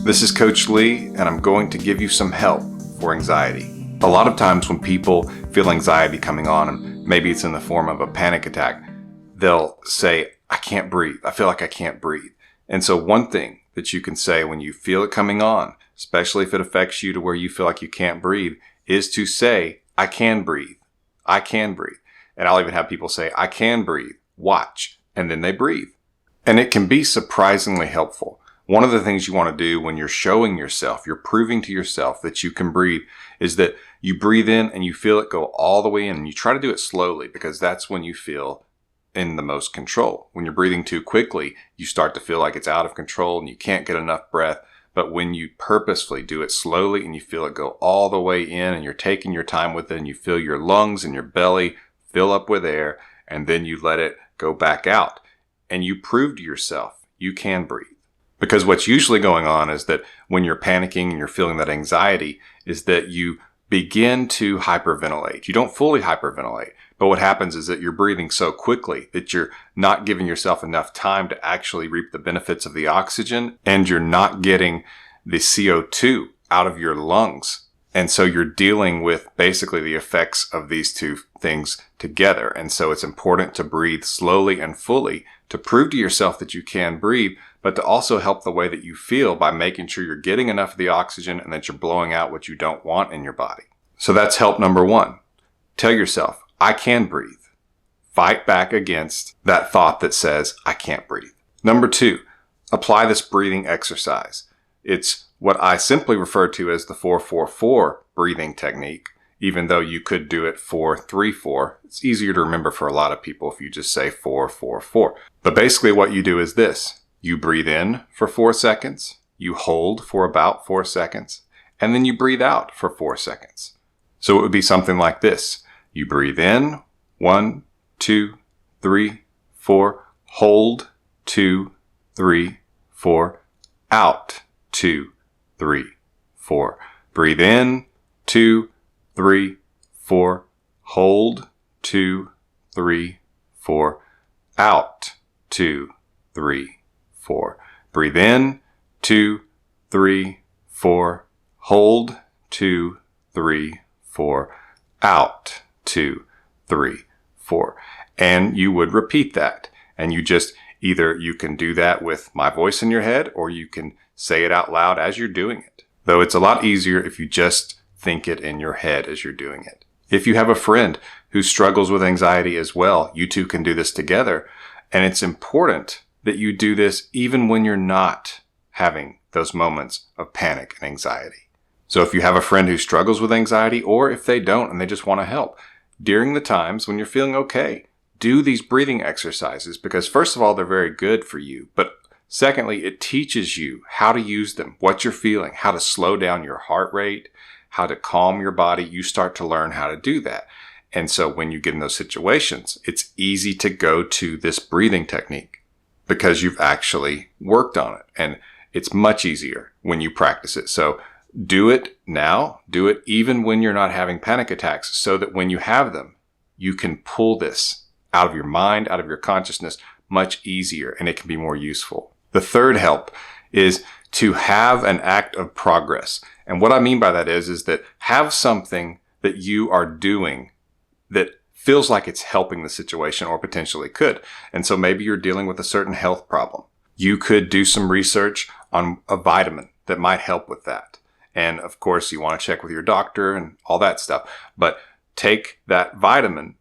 This is Coach Lee, and I'm going to give you some help for anxiety. A lot of times when people feel anxiety coming on, and maybe it's in the form of a panic attack, they'll say, I can't breathe. I feel like I can't breathe. And so one thing that you can say when you feel it coming on, especially if it affects you to where you feel like you can't breathe, is to say, I can breathe. I can breathe. And I'll even have people say, I can breathe. Watch. And then they breathe. And it can be surprisingly helpful. One of the things you want to do when you're showing yourself, you're proving to yourself that you can breathe, is that you breathe in and you feel it go all the way in, and you try to do it slowly because that's when you feel in the most control. When you're breathing too quickly, you start to feel like it's out of control and you can't get enough breath. But when you purposefully do it slowly and you feel it go all the way in and you're taking your time with it and you feel your lungs and your belly fill up with air, and then you let it go back out and you prove to yourself you can breathe. Because what's usually going on is that when you're panicking and you're feeling that anxiety is that you begin to hyperventilate. You don't fully hyperventilate, but what happens is that you're breathing so quickly that you're not giving yourself enough time to actually reap the benefits of the oxygen, and you're not getting the CO2 out of your lungs. And so you're dealing with basically the effects of these two things together. And so it's important to breathe slowly and fully to prove to yourself that you can breathe, but to also help the way that you feel by making sure you're getting enough of the oxygen and that you're blowing out what you don't want in your body. So that's help number one. Tell yourself, I can breathe. Fight back against that thought that says, I can't breathe. Number two, apply this breathing exercise. It's what I simply refer to as the 4-4-4 breathing technique, even though you could do it 4-3-4. It's easier to remember for a lot of people if you just say 4-4-4. But basically what you do is this. You breathe in for 4 seconds, you hold for about 4 seconds, and then you breathe out for 4 seconds. So it would be something like this. You breathe in, 1, 2, 3, 4, hold, 2, 3, 4, out, 2, 3, 4. Breathe in, 2, 3, 4, hold, 2, 3, 4, out, 2, 3, 4. Breathe in, 2, 3, 4, hold, 2, 3, 4, out, 2, 3, 4. And you would repeat that. And you just either you can do that with my voice in your head, or you can say it out loud as you're doing it. Though it's a lot easier if you just think it in your head as you're doing it. If you have a friend who struggles with anxiety as well, you two can do this together. And it's important that you do this even when you're not having those moments of panic and anxiety. So if you have a friend who struggles with anxiety, or if they don't and they just want to help, during the times when you're feeling okay, do these breathing exercises, because first of all, they're very good for you. But secondly, it teaches you how to use them, what you're feeling, how to slow down your heart rate, how to calm your body. You start to learn how to do that. And so when you get in those situations, it's easy to go to this breathing technique because you've actually worked on it. And it's much easier when you practice it. So do it now. Do it even when you're not having panic attacks, so that when you have them, you can pull this out of your mind, out of your consciousness much easier, and it can be more useful. The third help is to have an act of progress. And what I mean by that is that have something that you are doing that feels like it's helping the situation, or potentially could. And so maybe you're dealing with a certain health problem. You could do some research on a vitamin that might help with that. And of course, you want to check with your doctor and all that stuff. But take that vitamin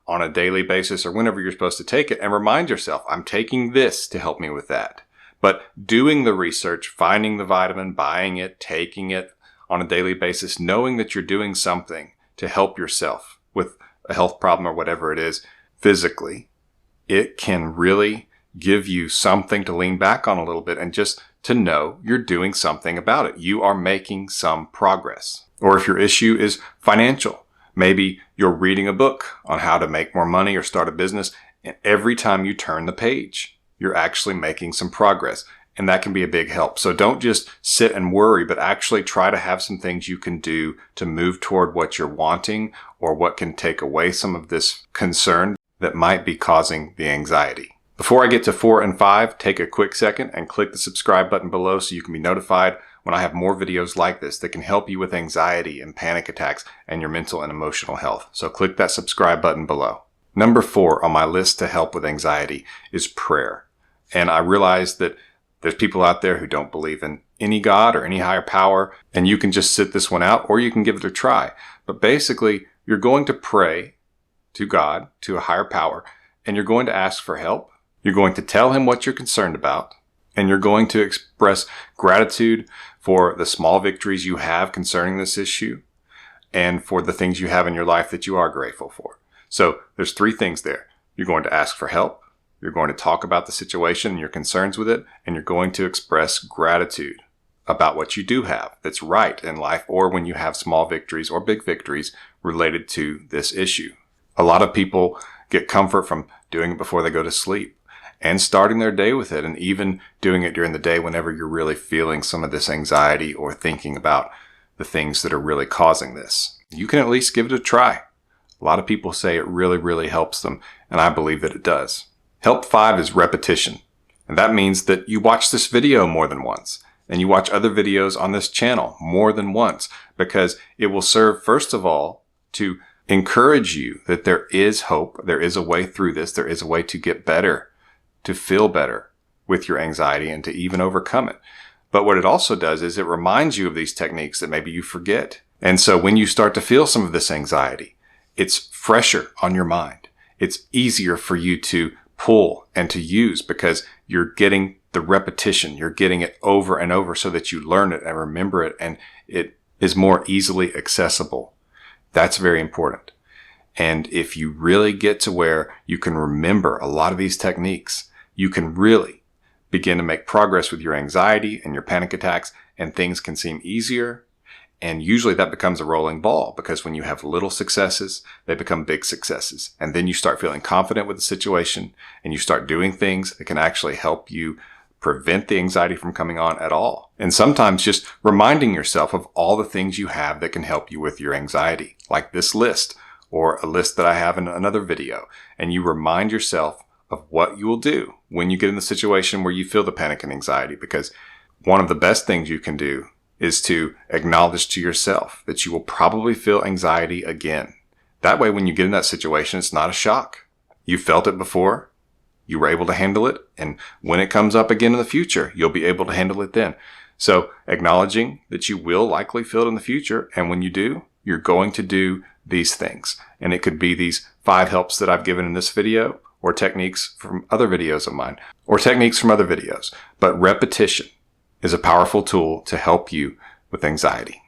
on a daily basis or whenever you're supposed to take it, and remind yourself, I'm taking this to help me with that. But doing the research, finding the vitamin, buying it, taking it on a daily basis, knowing that you're doing something to help yourself with a health problem or whatever it is physically, it can really give you something to lean back on a little bit, and just to know you're doing something about it. You are making some progress. Or if your issue is financial, maybe you're reading a book on how to make more money or start a business, and every time you turn the page, you're actually making some progress. And that can be a big help. So don't just sit and worry, but actually try to have some things you can do to move toward what you're wanting, or what can take away some of this concern that might be causing the anxiety. Before I get to 4 and 5, take a quick second and click the subscribe button below so you can be notified when I have more videos like this that can help you with anxiety and panic attacks and your mental and emotional health. So click that subscribe button below. Number 4 on my list to help with anxiety is prayer. And I realize that there's people out there who don't believe in any God or any higher power, and you can just sit this one out or you can give it a try. But basically, you're going to pray to God, to a higher power, and you're going to ask for help. You're going to tell him what you're concerned about, and you're going to express gratitude for the small victories you have concerning this issue and for the things you have in your life that you are grateful for. So there's 3 things there. You're going to ask for help. You're going to talk about the situation and your concerns with it, and you're going to express gratitude about what you do have that's right in life, or when you have small victories or big victories related to this issue. A lot of people get comfort from doing it before they go to sleep and starting their day with it, and even doing it during the day whenever you're really feeling some of this anxiety or thinking about the things that are really causing this. You can at least give it a try. A lot of people say it really, really helps them, and I believe that it does. Help 5 is repetition, and that means that you watch this video more than once, and you watch other videos on this channel more than once, because it will serve, first of all, to encourage you that there is hope, there is a way through this, there is a way to get better, to feel better with your anxiety and to even overcome it. But what it also does is it reminds you of these techniques that maybe you forget. And so when you start to feel some of this anxiety, it's fresher on your mind. It's easier for you to pull and to use because you're getting the repetition. You're getting it over and over so that you learn it and remember it, and it is more easily accessible. That's very important. And if you really get to where you can remember a lot of these techniques, you can really begin to make progress with your anxiety and your panic attacks, and things can seem easier. And usually that becomes a rolling ball, because when you have little successes, they become big successes. And then you start feeling confident with the situation, and you start doing things that can actually help you prevent the anxiety from coming on at all. And sometimes just reminding yourself of all the things you have that can help you with your anxiety, like this list or a list that I have in another video. And you remind yourself of what you will do when you get in the situation where you feel the panic and anxiety, because one of the best things you can do is to acknowledge to yourself that you will probably feel anxiety again. That way, when you get in that situation, it's not a shock. You felt it before, you were able to handle it, and when it comes up again in the future, you'll be able to handle it then. So acknowledging that you will likely feel it in the future, and when you do, you're going to do these things. And it could be these 5 helps that I've given in this video, or techniques from other videos of mine, or techniques from other videos. But repetition is a powerful tool to help you with anxiety.